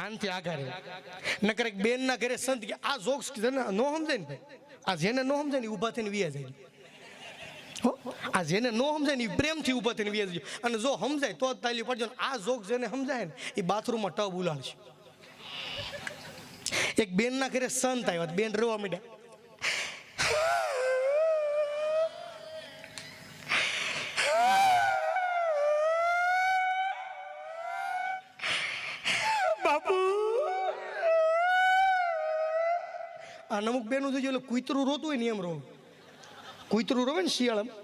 આનથી આઘારે નકર એક બેનના ઘરે સંત કે આ જોક્સ નો સમજાય ને ભાઈ, આ જેને નો સમજાય ને ઊભા થઈને વિયા જાય. આ જેને નો સમજાય ને પ્રેમથી ઊભા થઈને વિયા જાય, અને જો સમજાય તો જ તાલી પડજો. આ જોક જેને સમજાય ને એ બાથરૂમમાં ટબ ઉલાડશે. એક બેનના ઘરે સંત આવ્યા, બેન રોવા માંડ્યા. બાપુ આ અમુક બેનું થઈ એટલે કૂતરું રોતું હોય ને એમ રો, કૂતરું રોવે ને શિયાળામાં.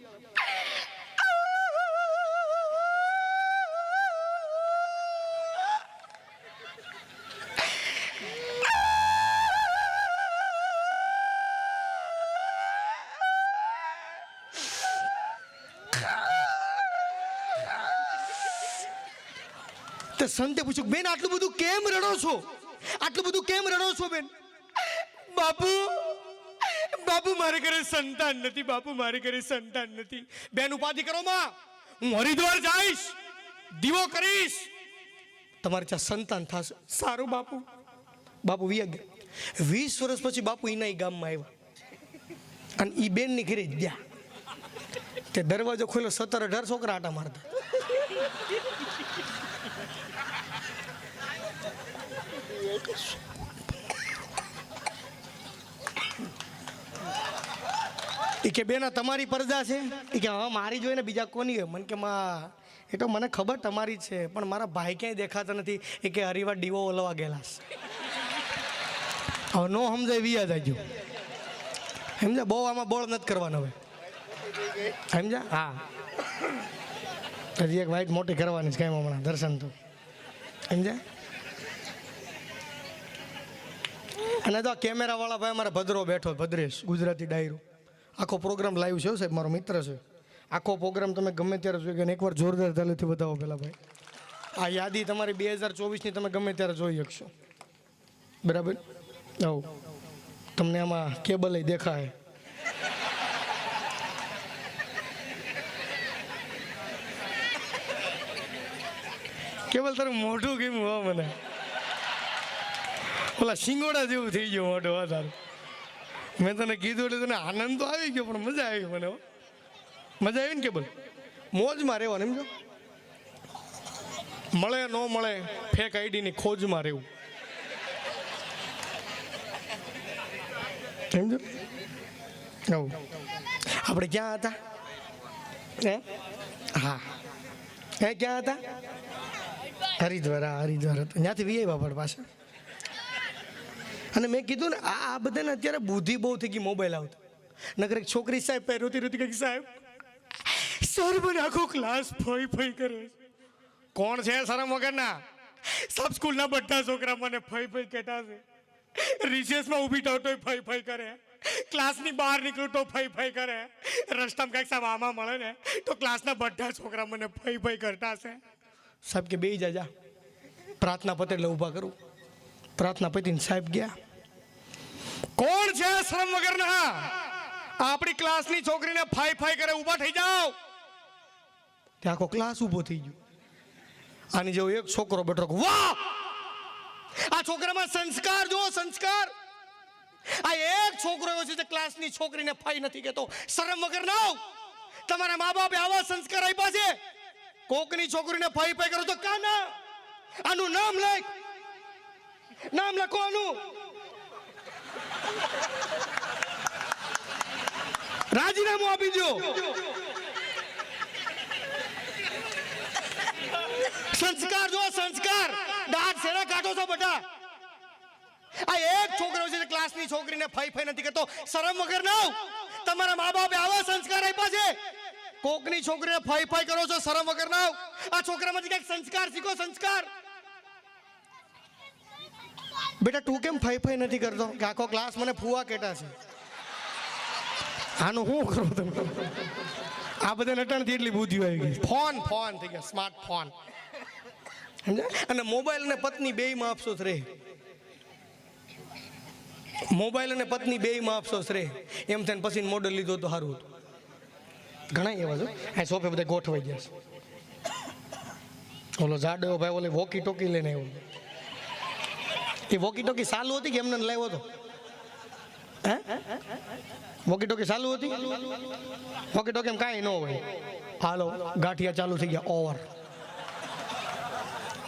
તો સંતે પૂછ્યું, બેન આટલું બધું કેમ રડો છો, આટલું બધું કેમ રડો છો બેન? બાપુ બાપુ મારે ઘરે સંતાન નથી, બાપુ મારે ઘરે સંતાન નથી. બેન ઉપાધિ કરો માં, હું હરિદ્વાર જઈશ, દીવો કરીશ, તમારે ત્યાં સંતાન થશે. સારું બાપુ. બાપુ વિયા ગયા. 20 વર્ષ પછી બાપુ એના ગામમાં આવ્યા અને એ બેનની ઘરે ગયા. તે દરવાજો ખોલ્યો, 17-18 છોકરા આટા મારતા. એ કે બેના તમારી પરજા છે? એ કે હા મારી જોઈને બીજા કોની હોય? મને કે માં એ તો મને ખબર તમારી છે, પણ મારા ભાઈ ક્યાંય દેખાતા નથી. એ કે હરિવાર દીવો ઓલવા ગયેલા છે. હવે નો સમજાય વિયા જાજો. સમજ્યા? બહુ આમાં બોળ નથી કરવાનો હવે. સમજ્યા? હા, હજી એક વાઈટ મોટી કરવાની છે કાંઈ હમણાં દર્શન તો. સમજ્યા? અને તો કેમેરા વાળા ભાઈ અમારા ભદ્રો બેઠો, ભદ્રેશ, ગુજરાતી ડાયરો. આખો પ્રોગ્રામ લાઈવ છે સાહેબ, મારો મિત્ર છે. આખો પ્રોગ્રામ તમે ગમે ત્યારે જોઈ ગયા. એકવાર જોરદાર તાલીથી બતાવો પેલા ભાઈ. આ યાદી તમારી 2024ની તમે ગમે ત્યારે જોઈ શકશો. બરાબર? આવો તમને આમાં કેબલ દેખાય. કેબલ તારું મોઢું કેમ હો મને ઓલા શિંગોડા જેવું થઈ ગયું મોઢું. હા તારું મેં તને કીધું એટલે તને આનંદ તો આવી ગયો, પણ મજા આવી મને. મજા આવી ને કેબલ? મોજમાં રહેવાનું એમ. જો મળે ન મળે ફેક આઈડીની ખોજમાં રહેવું. સમજો? આવું આપણે ક્યાં હતા? હે હા હે ક્યાં હતા? હરિદ્વાર. હરિદ્વાર હતા, ત્યાંથી વીઆઈ બાપડ પાછા. અને મેં કીધું ને આ બધાને અત્યારે બુદ્ધિ બહુ થઈ ગઈ મોબાઈલ આવતો. નકર એક છોકરી સાહેબ રોતી રોતી કંઈક, સાહેબ સર મને આખો ક્લાસ ફઈ ફઈ કરે. કોણ છે શરમ વગરના? સબ સ્કૂલના બધા છોકરા મને ફઈ ફઈ કહેતા છે. રિસેસમાં ઊભી થાવ તોય ફઈ ફઈ કરે, ક્લાસની બહાર નીકળું તો ફઈ ફઈ કરે, રસ્તામાં કંઈક સાહેબ આમાં મળે ને તો ક્લાસના બધા છોકરા મને ફઈ ફઈ કરતા છે. સાહેબ કે બેસી જા, પ્રાર્થના પતે એટલે ઊભા કરું. પ્રાર્થના પતીને સાહેબ ગયા. કોણ છે શરમ વગરના? આપણી ક્લાસની છોકરીને ફાઈ ફાઈ કરે, ઊભા થઈ જાઓ. ત્યાં આખો ક્લાસ ઊભો થઈ ગયો. આની જેવો એક છોકરો બેઠો, વાહ આ છોકરામાં સંસ્કાર જો, સંસ્કાર. આ એક છોકરો એવો છે જે ક્લાસની છોકરીને ફાઈ નથી કહેતો. શરમ વગર ના તમારા મા બાપે આવા સંસ્કાર આપ્યા છે? કોકની છોકરીને ફાઈ ફાઈ કરો તો કાના. આનું નામ લખ, નામ લખો આનું. રાજીનામું આપી દો. સંસ્કાર જો, સંસ્કાર. દાંત સેના કાઢો છો બેટા? આ એક છોકરો છે ક્લાસની છોકરીને ફાઈ ફાઈ નથી કરતો. શરમ વગર ના તમારા મા બાપે આવા સંસ્કાર આપ્યા છે? કોકની છોકરીને ફાઈ ફાઈ કરો છો, શરમ વગર ના. આ છોકરામાંથી કઈક સંસ્કાર શીખો, સંસ્કાર. બેટા તું કેમ ફાઈ ફાઈ નથી કરતો? કે આખો ક્લાસ મને ફુવા કહેતા છે. આનું શું કરો તમે? આ બધા નટણથી એટલી બુદ્ધિ આવી ગઈ. ફોન ફોન થઈ ગયા, સ્માર્ટ ફોન. અને મોબાઈલ અને પત્ની બેયમાં અફસોસ રહે. મોબાઈલ અને પત્ની બેયમાં અફસોસ રહે. એમ થઈને પછી મોડલ લીધો તો સારું હતું. ઘણા એવા છે આ સોફે બધા ગોઠવાઈ ગયા છે. ઓલો જાડો ભાઈ ઓલે વોકી ટોકી લઈને આવ્યો. એ વોકી ટોકી ચાલુ હતી કે એમને લાવ્યો હતો? હે વોકી ટોકી ચાલુ હતી? વોકી ટોકી એમ કાંઈ ન હોય. હાલો ગાંઠિયા ચાલુ થઈ ગયા, ઓવર.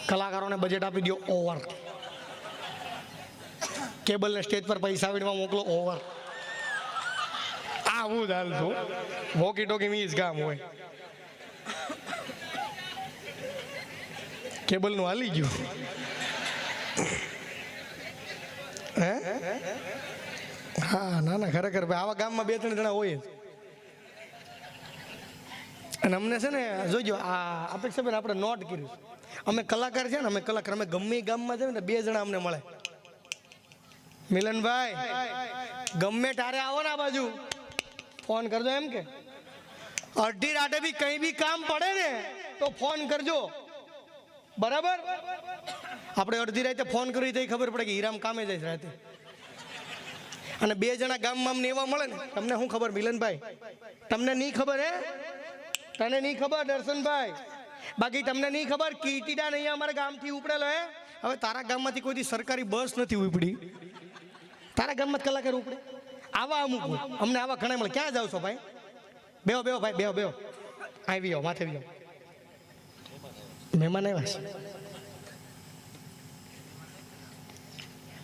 કલાકારોને બજેટ આપી દો, ઓવર. કેબલને સ્ટેજ પર પૈસા વીણવા મોકલો, ઓવર. આવું જ હાલતું. વોકી ટોકી મીજ કામ હોય. કેબલનું હાલી ગયું. હે હા, ના ના, ખરેખર ભાઈ આવા ગામમાં 2-3 જણા હોય જ. અને અમને છે ને જોઈજો, આ અપેક્ષાબેન આપણે નોટ કર્યું. અમે કલાકાર છે ને, અમે કલાકાર, અમે ગમે એ ગામમાં જાય ને 2 જણા અમને મળે. મિલનભાઈ ગમે તારે આવો ને આ બાજુ ફોન કરજો, એમ કે અડધી રાતે બી કઈ બી કામ પડે ને તો ફોન કરજો, બરાબર? આપણે અડધી રાતે ફોન કરી તો ખબર પડે કે હીરામ કામે જાય રાતે. અને 2 જણા ગામમાં અમને એવા મળે ને, તમને શું ખબર મિલનભાઈ? તમને નહીં ખબર? હે તને નહીં ખબર દર્શનભાઈ? બાકી તમને નહીં ખબર કીર્તિદાન અહીંયા અમારા ગામથી ઉપડેલો. હે હવે તારા ગામમાંથી કોઈથી સરકારી બસ નથી ઉપડી, તારા ગામમાં કલાકાર ઉપડે. આવા અમુક અમને આવા ઘણા મળે. ક્યાં જાવ છો ભાઈ? બેહો બેહો ભાઈ, બેહો બેહો. આવી જાઓ, માથે આવી જાઓ. મહેમાન આવ્યા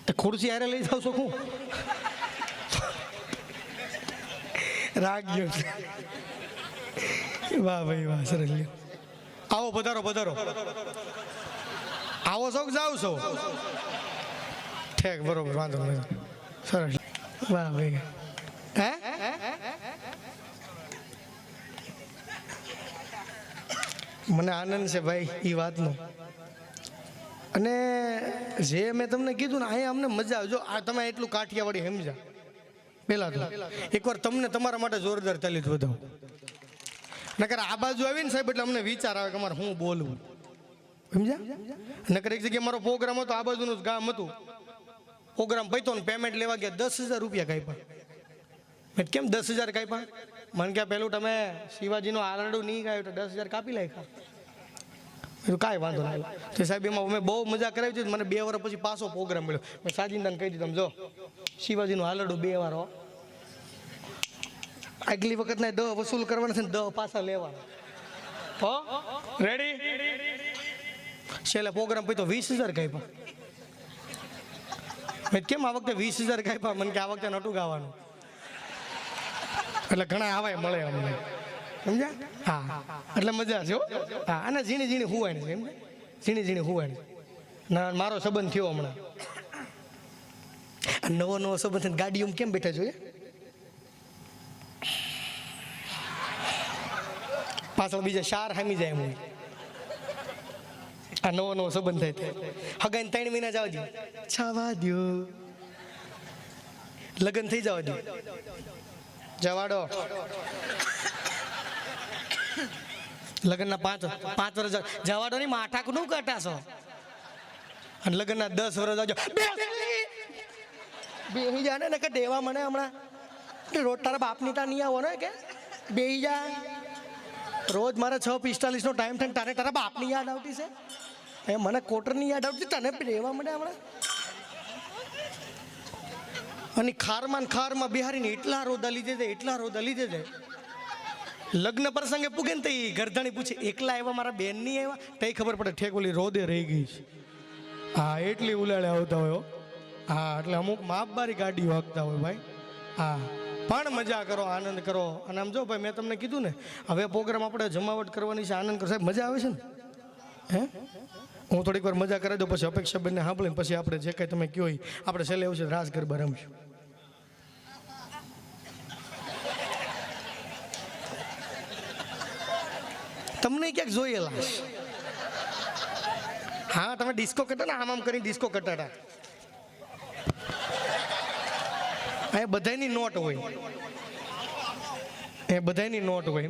છે, ખુરશી હારે લઈ જાવ છો? શું રાખજો. વાહ ભાઈ વાહ, સરસ. લ્યો આવો, પધારો પધારો. આવો છો કે જાવ છો? ઠેક, બરોબર, વાંધો નહીં. સરસ. વાહ ભાઈ. હે મને આનંદ છે ભાઈ એ વાતનો. અને જે મેં તમને કીધું ને, અહીંયા અમને મજા આવે. જો આ તમે એટલું કાઠિયાવાડી સમજા. પેલા તો એકવાર તમને તમારા માટે જોરદાર તાલીમ વધાવો. નકર આ બાજુ આવીને સાહેબ એટલે અમને વિચાર આવે કે અમારે શું બોલવું, સમજ્યા? નકર એક જગ્યાએ મારો પ્રોગ્રામ હતો, આ બાજુનું ગામ હતું. પ્રોગ્રામ પૈતો ને પેમેન્ટ લેવા ગયા, 10,000 રૂપિયા કાપ્યા. મેં કેમ 10,000 કાપ્યા? મને કે પેલું તમે શિવાજીનો આરડું નહીં ગાયું તો 10,000 કાપી નાખ્યા. કાંઈ વાંધો નહીં. તો સાહેબ એમાં અમે બહુ મજા કરાવી હતી. મને 2 વર્ષ પછી પાછો પ્રોગ્રામ મળ્યો. મેં સાજિંદાને કહી દીધું, જો શિવાજીનું હાલરડું 2 વાર હો. આગલી વખત ના 10 વસૂલ કરવાના છે ને 10 પાછા લેવાના. હો રેડી? છેલ્લે પ્રોગ્રામ પછી તો 20,000 કાપ્યા. મેં કેમ આ વખતે 20,000 કાપ્યા? મને કે આ વખતે નહોતું ગાવાનું. એટલે ઘણા આવાય મળે અમને, સમજ્યા? હા, એટલે મજા છે. હા, અને ઝીણી ઝીણી હુવાણી છે, એમ ઝીણી ઝીણી હુવાણી. ના મારો સંબંધ થયો હમણાં. નવો નવો સંબંધ ગાડીઓમાં કેમ બેઠા જોઈએ? પાછળ બીજા 4 હામી જાય એમ. આ નવો નવો સંબંધ થાય હગાઈને 3 મહિના જવા દો, છાવા દો, લગ્ન થઈ જવા દો, જવાડો. લગ્નના 5 વર્ષ જવાડો નહીં, માઠાક નું કટાશો. અને લગ્નના 10 વર્ષ આવજો, બેહી જા ને કે દેવા મને હમણાં રોજ તારા બાપની તા નહીં આવો ને કે બેહી જા. રોજ મારે 6:45 ટાઈમ થાય, તારે તારા બાપની યાદ આવતી છે? એ મને કોટરની યાદ આવતી, તને રહેવા મળે હમણાં. અને ખારમાં બિહારીને એટલા રોદા લીધે છે, એટલા રોદા લીધે છે. લગ્ન પ્રસંગે પૂગે ને તો એ ગરધાણી પૂછે, એકલા આવ્યા મારા બેન નહીં આવ્યા? તો ખબર પડે ઠેક ઓલી રોદે રહી ગઈ છે. હા, એટલી ઉલાળે આવતા હોય. હા, એટલે અમુક માપબારી ગાડી વાગતા હોય ભાઈ. હા, પણ મજા કરો, આનંદ કરો. અને આમ જો ભાઈ, મેં તમને કીધું ને, હવે પ્રોગ્રામ આપણે જમાવટ કરવાની છે, આનંદ કરો. સાહેબ મજા આવે છે ને? હે હું થોડીક વાર મજા કરાવી દઉં, પછી અપેક્ષાબેનને સાંભળીને પછી આપણે જે કંઈ તમે કહો આપણે છેલ્લે એવું છે રાસ ગરબા રમશું. તમને ક્યાંક જોયેલા? હા, તમે ડિસ્કો કરતા ને, આમ કરીને ડિસ્કો કરતા હતા. એ બધાની નોટ હોય, એ બધાની નોટ હોય.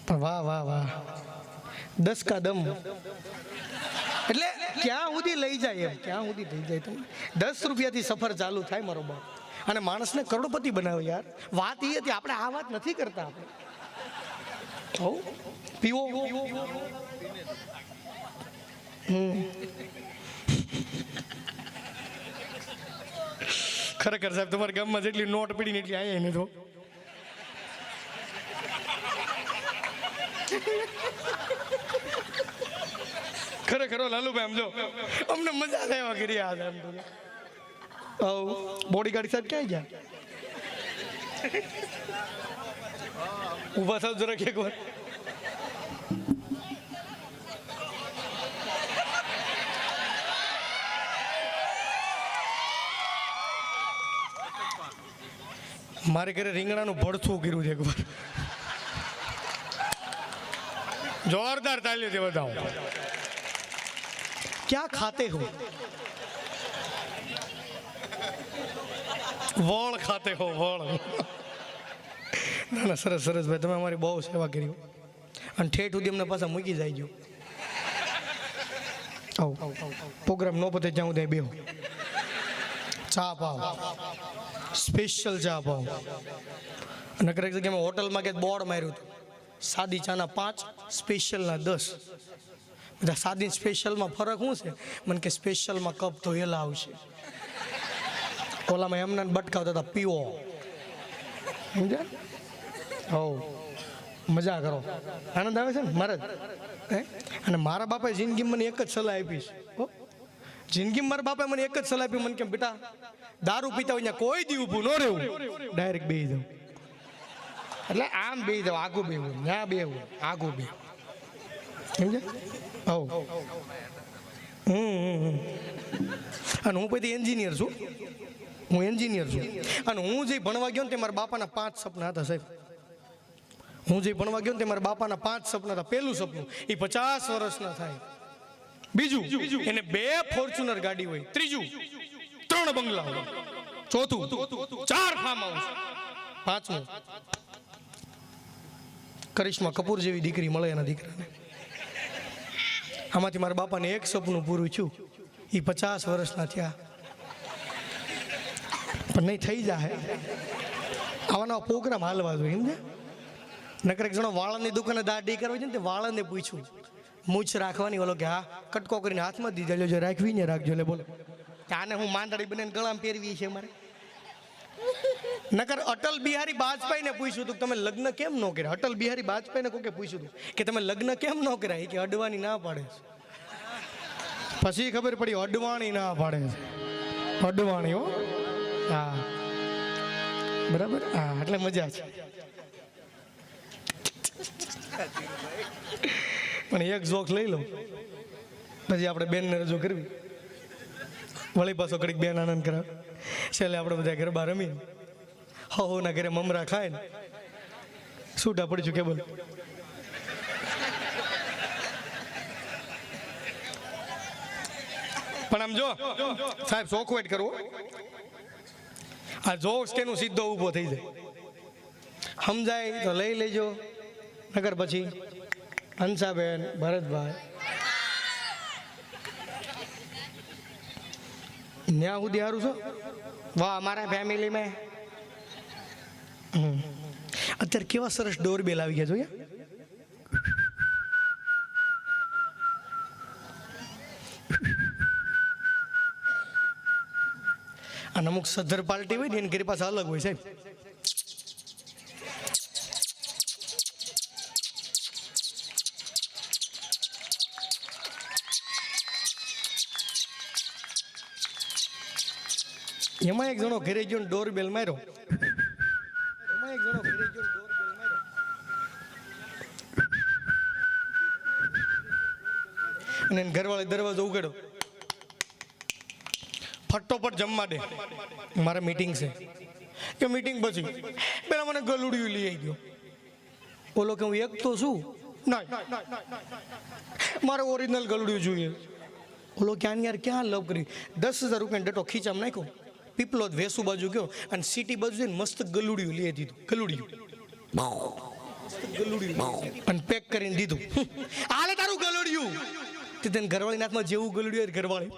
પણ વાહ વાહ વાહ, 10 કા દમ. એટલે ક્યાં સુધી લઈ જાય, એમ ક્યાં સુધી થઈ જાય. તમે 10 રૂપિયાથી સફર ચાલુ થાય મારો બાપ, અને માણસને કરોડપતિ બનાવે. યાર વાત એ હતી, આપણે આ વાત નથી કરતા. આપણે પીવો ખરેખર સાહેબ તમારા ગામમાં જેટલી નોટ પડી ને એટલી આયા નહીં તો ખરેખર લાલુભાઈ આમ જો અમને મજા આવ્યા કરી આ આમ તો બોડી ગાર્ડ સાહેબ ક્યાં ગયા ઊભા થાવ જરાક એક વાર મારે ઘરે રીંગણાનું ભડથું કર્યું છે એકવાર જોરદાર તાલીઓ છે બતાવો ક્યાં ખાતે હો વળ ખાતે હો વળ ના ના સરસ સરસ ભાઈ તમે અમારી બહુ સેવા કરી અને ઠેઠ સુધી અમને પાછા મૂકી જાય ગયો આવો પ્રોગ્રામ ન પતે જ્યાં સુધી બેહો ચા પાવ સ્પેશિયલ ચા પાવ અને કરેક જગ્યાએ હોટલમાં કે બોર્ડ માર્યું હતું સાદી ચાના 5 સ્પેશિયલના 10 બધા સાદી સ્પેશિયલમાં ફરક શું છે મને કે સ્પેશિયલમાં કપ તો એલા આવશે ઓલામાં એમના બટકાવતા હતા પીવો સમજ્યા હો મજા કરો આનંદ આવે છે ને મારે અને મારા બાપાએ જિંદગીમાં મને એક જ સલાહ આપી છે જિંદગીમાં મારા બાપાએ મને એક જ સલાહ આપી મને કેમ બેટા દારૂ પીતા હોય ત્યાં કોઈ દી ઊભું ન રહેવું ડાયરેક્ટ બેસી જાવ એટલે આમ બેસી જાવ આગું બેવું ત્યાં બેવું આગું બે સમજે હો અને હું પછી એન્જિનિયર છું હું એન્જિનિયર છું અને હું જે ભણવા ગયો ને તે મારા બાપાના 5 સપના હતા સાહેબ હું જે ભણવા ગયો ને તે મારા બાપાના 5 સપના હતા પહેલું સપનું એ 50 વર્ષના થાય બીજું એને 2 ફોર્ચ્યુનર ગાડી હોય ત્રીજું 3 બંગલા હોય ચોથું 4 ફાર્મ હાઉસ પાંચમું કરિશ્મા કપૂર જેવી દીકરી મળે એના દીકરાને આમાંથી મારા બાપાને એક સપનું પૂરું થયું એ 50 વર્ષના થયા પણ નહીં થઈ જાય આવા નવા પ્રોગ્રામ હાલવા જોઈએ સમજે નકર એક જણો વાળંદની દુકાને દાઢી કરવી છે ને તે વાળંદે પૂછ્યું મૂછ રાખવાની ઓલો કે હા કટકો કરીને હાથમાં દીધેલો જો રાખવી ને રાખજો લે બોલો આને હું માંદડી બને ગળામાં પહેરવી છે મારે નકર અટલ બિહારી વાજપેયીને પૂછ્યું હતું તમે લગ્ન કેમ ન કર્યા અટલ બિહારી વાજપેયીને કોકે પૂછ્યું હતું કે તમે લગ્ન કેમ ન કર્યા કે અડવાની ના પાડે છે પછી ખબર પડી અડવાણી ના પાડે છે અડવાણી હો હા બરાબર હા એટલે મજા છે પણ એક જોક લઈ લો પછી આપણે બેનને રજૂ કરવી વળી પાછો કડીક બેન આનંદ કરાવે છેલ્લે આપણે બધા ગરબા રમીને હોના ઘરે મમરા ખાય ને છૂટા પડીશું કે બોલ પણ આમ જો સાહેબ ચોખવટ કરવો આ જોક્સ કેનું સીધો ઊભો થઈ જાય સમજાય તો લઈ લેજો નગર પછી હંસાબેન ભરતભાઈ ન્યા સુધી સારું છો વાહ અમારા ફેમિલીમાં અત્યારે કેવા સરસ ડોરબેલ આવી ગયા જોઈએ અને અમુક સદ્ધર પાર્ટી હોય ને એની ઘરી પાસે અલગ હોય સાહેબ એમાં એક જણો ઘરે ગયો ડોરબેલ માર્યો અને ઘરવાળે દરવાજો ઉગાડ્યો ફટોફટ જમવા દે મારે મીટિંગ છે કે મીટિંગ પછી પેલા મને ગલુડિયું લઈ આવી ગયો બોલો કે હું એક તો છું ના મારે ઓરિજિનલ ગલુડિયું જોઈએ બોલો ક્યાં યાર ક્યાં લવ કરી 10,000 રૂપિયા ડટો ખીચામાં નાખ્યો પીપલો વેસુ બાજુ ગયો અને સિટી બાજુ જઈને મસ્ત ગલુડિયું લઈ દીધું ગલુડિયું અને પેક કરીને દીધું હાલે તારું ગલુડિયું તે તેને ઘરવાળી નાથમાં જેવું ગલુડિયું ઘરવાળી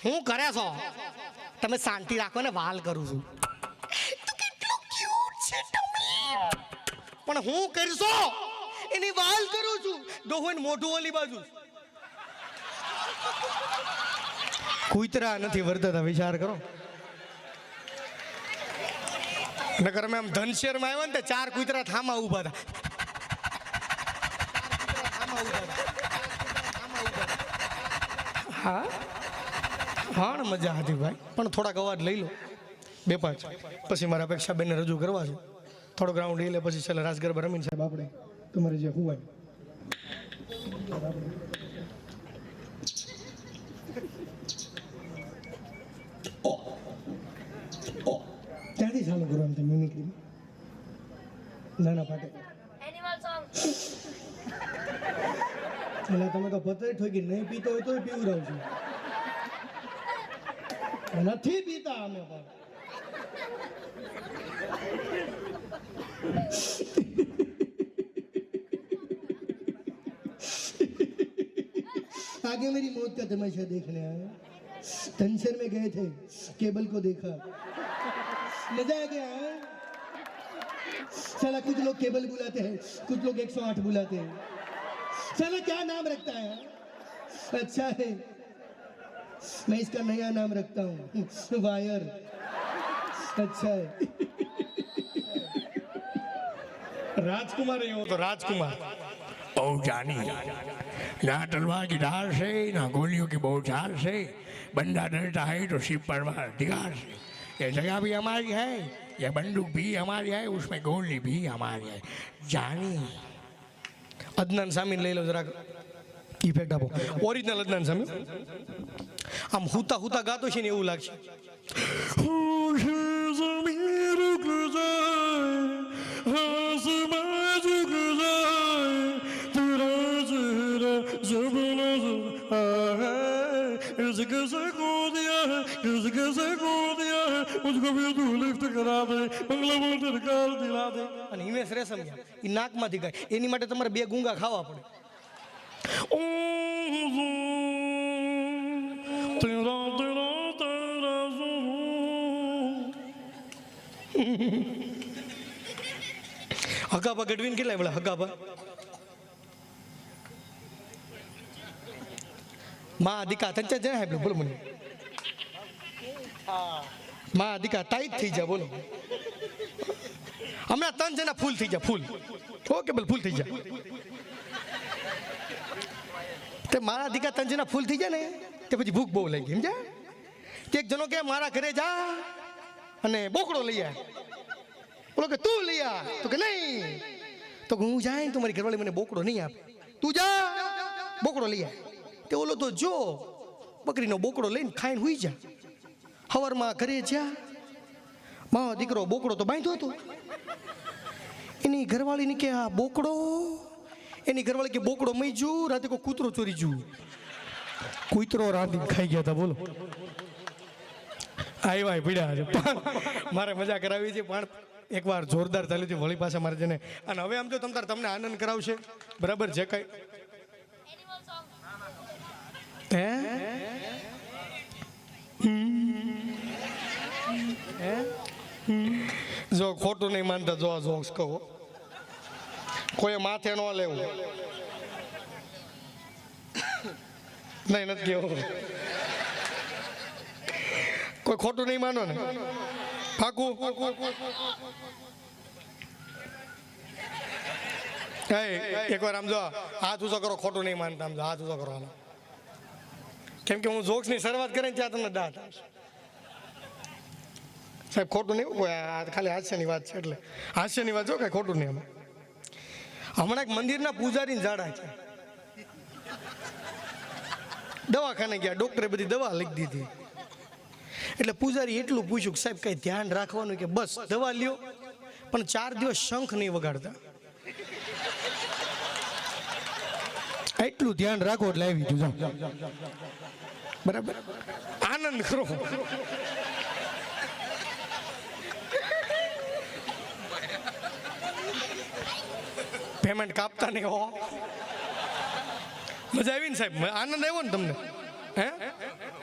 હું કરે છો તમે શાંતિ રાખો ને વાલ કરું છું પણ હું કરશો એની વાલ કરું છું ડોહોન મોઢું ઓલી બાજુ કૂતરા નથી વર્તતા, વિચાર કરો. નકર અમે આમ ધનશેરમાં આવ્યા ને 4 કૂતરા થામા ઊભા હતા. હા હા મજા હતી ભાઈ, પણ થોડાક અવાજ લઈ લો 2-5, પછી મારા અપેક્ષા બેનને રજૂ કરવા છે. થોડો ગ્રાઉન્ડ લઈ લે, પછી છેલ્લે રાસ ગરબા રમીને સાહેબ આપણે તમારે જે હુવાય. ક્યાંથી ચાલુ કરવાનું તમે મિમિક્રી? નાના પાટે એનિમલ સોંગ. એટલે તમે તો પતરી ઠોકી, નહીં પીતો હોય તો પીવડાવ છું. નથી પીતા અમે પણ. आगे मेरी मौत का तमाशा देखने आया, धनसर में गए थे, केबल को देखा, मजा आ गया है? साला कुछ लोग केबल बुलाते हैं, कुछ लोग 108 बुलाते हैं, साला क्या नाम रखता है? अच्छा है, मैं इसका नया नाम रखता हूँ, वायर. अच्छा है. राजकुमार है वो तो, राजकुमार. बहू जानी ना तलवार की धार से ना गोलियों की बौछार से, बंदा डरता है तो सिर पर अधिकार से. ये जगह भी हमारी है, ये बंदूक भी हमारी है, उसमें गोली भी हमारी है. जानी અદનાન સામીન લઈ લો જરાક, ઇફેક્ટ આપો. ઓરિજિનલ અદનાન સામી આમ હુતા હુતા ગાતો છે ને એવું લાગશે. અને હિમેશ રેશમિયા એ નાકમાંથી ગાય, એની માટે તમારે 2 ગુંગા ખાવા પડે. હગાભા ગઢવીને કેટલા બોલા? હગાભા માં દીકા તંચા જણા હે બોલો મને. માં દીકા ટાઈટ થઈ જા બોલો. હમણાં 3 જણા ફૂલ થઈ જા, ફૂલ. ઓકે બોલ, ફૂલ થઈ જા. તે મારા દીકા 3 જણા ફૂલ થઈ જાય ને તે પછી ભૂખ બહુ લાગી, સમજ્યા? તે એક જણો કે મારા ઘરે જા અને બોકડો લઈ આ. બોલો કે તું લઈ આ, તો કે નહીં. તો હું જાય તો મારી ઘરવાળી મને બોકડો નહીં આપે. તું જા બોકડો લઈ આ. તે ઓલો તો જો બકરીનો બોકડો લઈને ખાઈને હુઈ જા. હવારમાં ઘરે જા, મારો દીકરો બોકડો તો બાંધ્યો હતો. એની ઘરવાળીને કે આ બોકડો, એની ઘરવાળી કે બોકડો મઈ જુ, રાતે કોઈ કૂતરો ચોરી જુ. કૂતરો રાંધી ખાઈ ગયા હતા બોલો. આવ્યા પીડ્યા છે. મારે મજા કરાવી છે, પણ એકવાર જોરદાર ચાલ્યું છે વળી પાછા મારે જેને. અને હવે આમ તો તમને આનંદ કરાવશે બરાબર જે કઈ. Animal song. જો ખોટું નહીં માનતા, જો આ જોક્સ કહો, કોઈ માથે ન લેવું. નહીં નથી કેવું, કોઈ ખોટું નહીં માનો ને પાકું. એકવાર આમ જો હાથ ઊંચો કરો, ખોટું નહીં માનતા. આમ જો હાથ ઊંચો કરો. કેમ કે હું જોક્સની શરૂઆત કરીને ત્યાં તમને દાંત આવશે. સાહેબ ખોટું નહીં, કોઈ ખાલી હાસ્યની વાત છે, એટલે હાસ્યની વાત જો, કાંઈ ખોટું નહીં. હમણાં એક મંદિરના પૂજારીને ઝાડા છે, દવાખાને ગયા, ડોક્ટરે બધી દવા લખી દીધી. એટલે પૂજારી એટલું પૂછ્યું કે સાહેબ કઈ ધ્યાન રાખવાનું? કે બસ દવા લ્યો પણ 4 દિવસ શંખ નહીં વગાડતા. એટલું ધ્યાન રાખો એટલે આવી ગયું. બરાબર, આનંદ કરો. પેમેન્ટ કાપતા નહીં હો. મજા આવી ને સાહેબ? આનંદ આવ્યો ને તમને? હે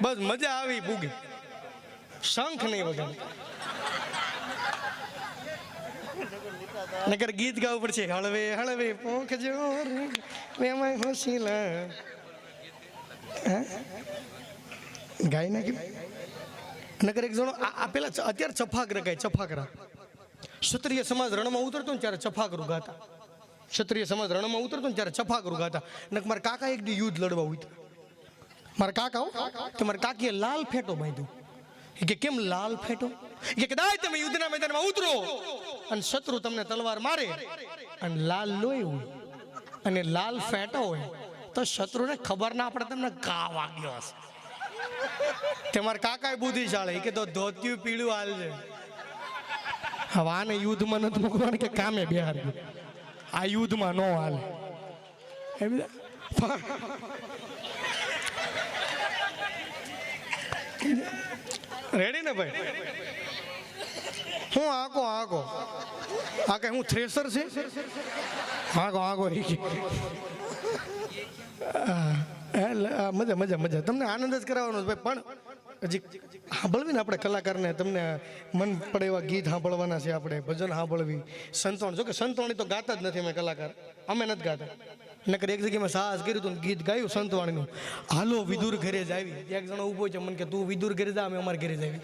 બસ મજા આવી પૂગી. શંખ નહીં વગાડે. નકર ગીત ગાવું પડશે, હળવે હળવે પોખ જો એમાં હોશીલા. હે ગાય નાખી નકર એક જણો આ પેલા અત્યારે ચફાકરા ગાય ચફાકરા ક્ષત્રિય સમાજ રણમાં ઉતરતો ને ત્યારે ચફાકરું ગાતા ક્ષત્રિય સમાજ રણમાં ઉતરતો ને ત્યારે ચફાકરું ગાતા નક મારા કાકા એક દી યુદ્ધ લડવા ઉતર્યા મારા કાકા કે મારા કાકીએ લાલ ફેટો બાંધ્યો કે કેમ લાલ ફેટો કે કદાચ તમે યુદ્ધના મેદાનમાં ઉતરો અને શત્રુ તમને તલવાર મારે અને લાલ લોહી હોય અને લાલ ફેટો હોય તો શત્રુને ખબર ના પડે તમને ઘા વાગ્યો હશે તે મારા કાકા બુદ્ધિશાળી કે તો ધોતિયું પીળું હાલ છે હવે આને યુદ્ધમાં નથી મૂકવાનું કે કામે બિહાર આ યુદ્ધમાં નો હાલે રેડી ને ભાઈ હું આકો આ કઈ હું થ્રેસર છે આકો મજા તમને આનંદ જ કરાવવાનો ભાઈ પણ હજી સાંભળવી ને આપણે કલાકારને તમને મન પડે એવા ગીત સાંભળવાના છે આપણે ભજન સાંભળવી સંતવાણી જો કે સંતવાણી તો ગાતા જ નથી અમે કલાકાર અમે નથી ગાતા નકર એક જગ્યામાં સાહસ કર્યું હતું ગીત ગાયું સંતવાણીનું હાલો વિદુર ઘરે જ આવી એક જણો ઊભો છે મને કે તું વિદુર ઘરે જા અમે અમારે ઘરે જ આવી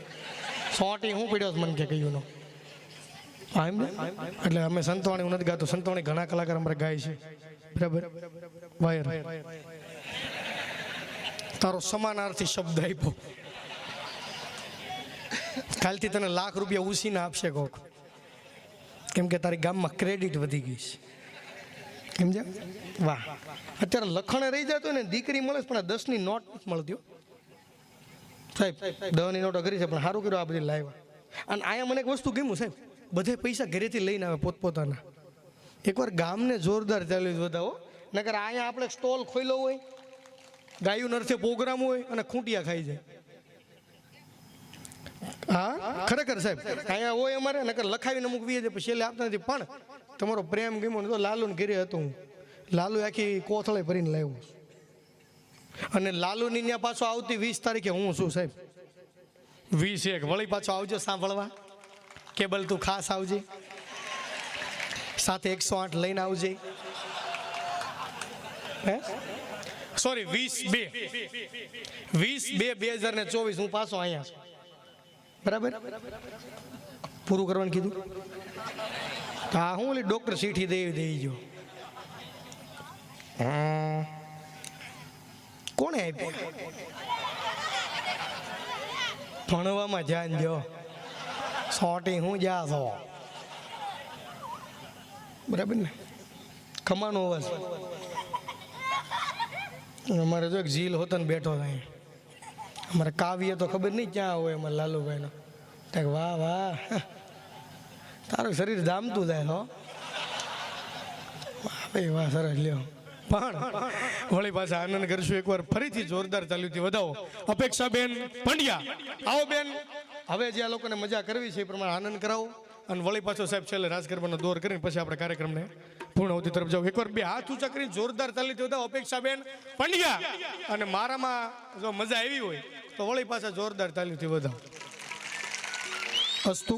સોટી હું પડ્યો મને કે કહ્યું નો એટલે અમે સંતવાણી હું નથી ગાતો સંતવાણી ઘણા કલાકાર અમારે ગાય છે બરાબર વાયર તારો સમાનાર્થી શબ્દ આપ્યો કાલથી તને લાખ રૂપિયા ઉછીને આપશે કોક કેમ કે તારી ગામમાં ક્રેડિટ વધી ગઈ છે સમજ્યા વાહ અત્યારે લખણે રહી જતો ને દીકરી મળે પણ 10ની નોટ નથી મળતી સાહેબ 10ની નોટો કરી છે પણ સારું કર્યું આ બધી લાવ્યા અને અહીંયા મને એક વસ્તુ ગમ્યું સાહેબ બધે પૈસા ઘરેથી લઈને આવે પોતપોતાના એકવાર ગામને જોરદાર ચાલ્યું બતાવો નકર અહીંયા આપણે સ્ટોલ ખોલ્યો હોય ગાયું નરસે પ્રોગ્રામ હોય અને ખૂંટિયા ખાઈ જાય હા ખરેખર સાહેબ અહીંયા હોય અમારે નકર લખાવીને અમુક વીએ જાય પછી છેલ્લે આપતા નથી પણ તમારો પ્રેમ ગમ્યો ને તો લાલુને ઘરે હતો હું લાલુ આખી કોથળે ભરીને લાવ્યો અને લાલુની ત્યાં પાછો આવતી 20 તારીખે હું છું સાહેબ 21 વળી પાછો આવજો સાંભળવા કેબલ તું ખાસ આવજે સાથે 108 લઈને આવજે હે સોરી 20/2/2024 હું પાછો અહીંયા છું બરાબર પૂરું કરવાનું કીધું હા હું ઓલી ડોક્ટર સીઠી દઈ જો કોણે આપી ભણવામાં ધ્યાન દો સોટી હું જા છો બરાબર ને ખમાનો અવાજ અમારે જો એક ઝીલ હોતો ને બેઠો થાય અમારે કાવ્ય તો ખબર નહીં ક્યાં હોય અમારે લાલુભાઈનો વાહ વાહ તારું શરીર જામતું જાય હો ભાઈ વાહ સરસ લ્યો પણ વળી પાછા આનંદ કરશું એકવાર ફરીથી જોરદાર ચાલ્યુંથી વધાવો અપેક્ષાબેન પંડ્યા આવો બેન હવે જે આ લોકોને મજા કરવી છે એ પ્રમાણે આનંદ કરાવો અને વળી પાછો સાહેબ છેલ્લે રાજગરબાનો દોર કરીને પછી આપણે કાર્યક્રમને પૂર્ણાવતી તરફ જાવ એકવાર બે હાથ ઊંચા કરીને જોરદાર ચાલ્યુંથી વધાવો અપેક્ષાબેન પંડ્યા અને મારામાં જો મજા આવી હોય તો વળી પાછા જોરદાર ચાલ્યુંથી વધાવો અસ્તુ